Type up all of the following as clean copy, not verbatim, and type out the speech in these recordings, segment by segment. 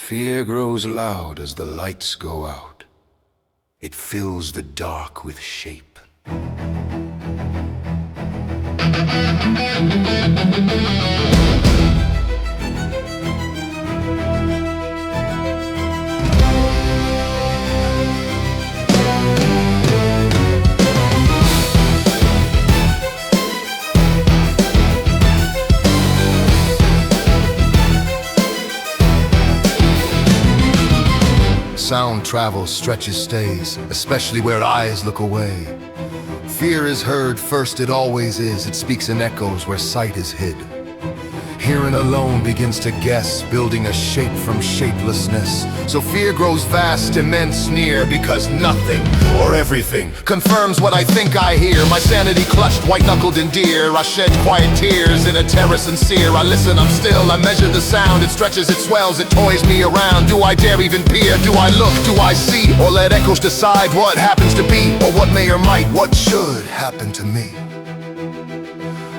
Fear grows loud as the lights go out. It fills the dark with shape. Sound travels, stretches, stays, especially where eyes look away. Fear is heard first, it always is. It speaks in echoes where sight is hid. Hearing alone begins to guess, building a shape from shapelessness. So fear grows vast, immense, near, because nothing or everything confirms what I think I hear. My sanity clutched, white-knuckled and dear. I shed quiet tears in a terror sincere. I listen, I'm still, I measure the sound. It stretches, it swells, it toys me around. Do I dare even peer? Do I look? Do I see? Or let echoes decide what happens to be? Or what may or might, what should happen to me?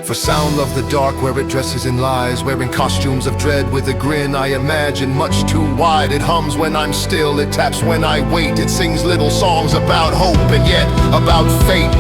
For sound love the dark where it dresses in lies, wearing costumes of dread with a grin I imagine much too wide. It hums when I'm still, it taps when I wait. It sings little songs about hope and yet about fate.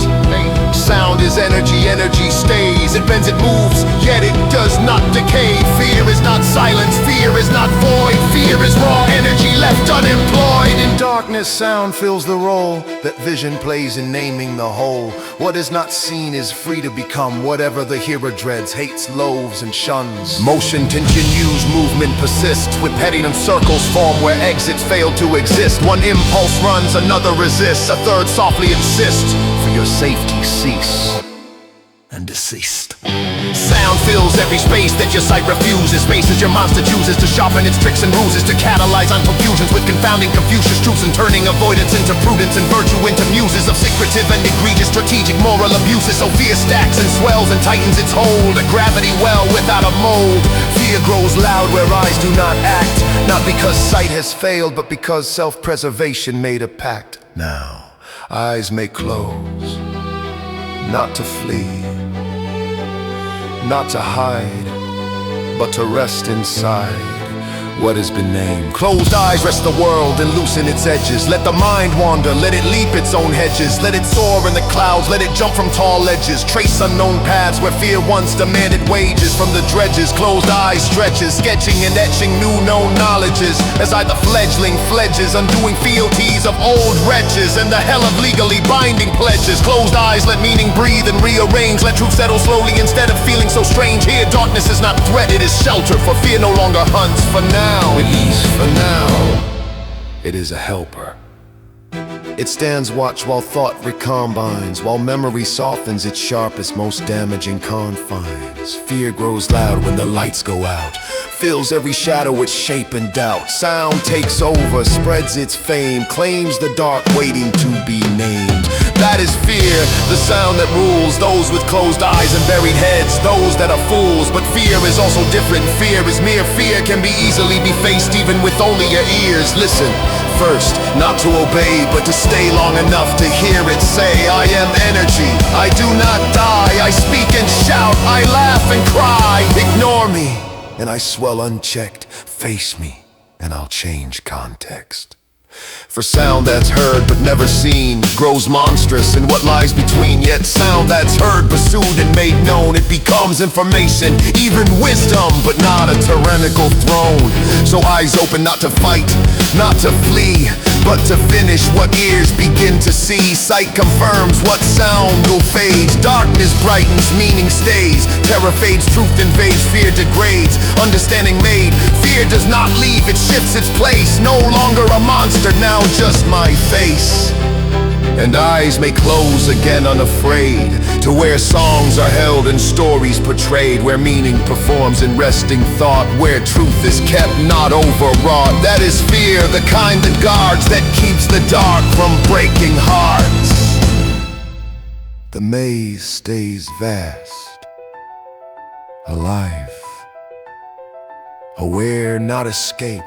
Sound is energy, energy stays. It bends, it moves, yet it does not decay. Fear is not silence, fear is not void. Fear is raw energy left unemployed. In darkness sound fills the role that vision plays in naming the whole. What is not seen is free to become whatever the hearer dreads, hates, loathes, and shuns. Motion continues, movement persists, with pettiness circles form where exits fail to exist. One impulse runs, another resists, a third softly insists. For your safety cease and deceased. Sound fills every space that your sight refuses, spaces your monster chooses to sharpen its tricks and ruses, to catalyze on confusions with confounding Confucius truths, and turning avoidance into prudence and virtue into muses of secretive and egregious strategic moral abuses. So fear stacks and swells and tightens its hold, a gravity well without a mold. Fear grows loud where eyes do not act, not because sight has failed, but because self-preservation made a pact. Now, eyes may close, not to flee, not to hide, but to rest inside what has been named. Closed eyes rest the world and loosen its edges. Let the mind wander, let it leap its own hedges. Let it soar in the clouds, let it jump from tall ledges. Trace unknown paths where fear once demanded wages from the dredges. Closed eyes stretches, sketching and etching new known knowledges, as I the fledgling fledges, undoing fealties of old wretches and the hell of legally binding pledges. Closed eyes let meaning breathe and rearrange, let truth settle slowly instead of feeling so strange. Here darkness is not threat, it is shelter, for fear no longer hunts. For now, at least for now, it is a helper. It stands watch while thought recombines, while memory softens its sharpest, most damaging confines. Fear grows loud when the lights go out, fills every shadow with shape and doubt. Sound takes over, spreads its fame, claims the dark waiting to be named. That is fear, the sound that rules those with closed eyes and buried heads, those that are fools. But fear is also different. Fear is mere fear, can be easily be faced even with only your ears. Listen first, not to obey, but to stay long enough to hear it say, I am energy, I do not die, I speak and shout, I laugh and cry. Ignore me and I swell unchecked, face me and I'll change context. For sound that's heard but never seen grows monstrous in what lies between. Yet sound that's heard, pursued and made known, it becomes information, even wisdom, but not a tyrannical throne. So eyes open, not to fight, not to flee, but to finish what ears begin to see. Sight confirms what sound will fade. Darkness brightens, meaning stays. Terror fades, truth invades, fear degrades. Understanding made, fear does not leave, it shifts its place. No longer a monster, now just my face. And eyes may close again unafraid, to where songs are held and stories portrayed, where meaning performs in resting thought, where truth is kept, not overwrought. That is fear, the kind that guards, that keeps the dark from breaking hearts. The maze stays vast, alive, aware, not escaped,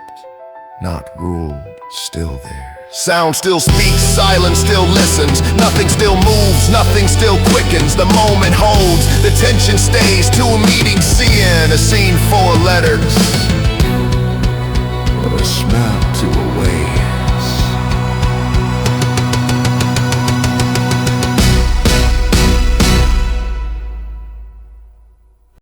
not ruled, still there. Sound still speaks, silence still listens. Nothing still moves, nothing still quickens. The moment holds, the tension stays. To a meeting, seeing a scene, 4 letters.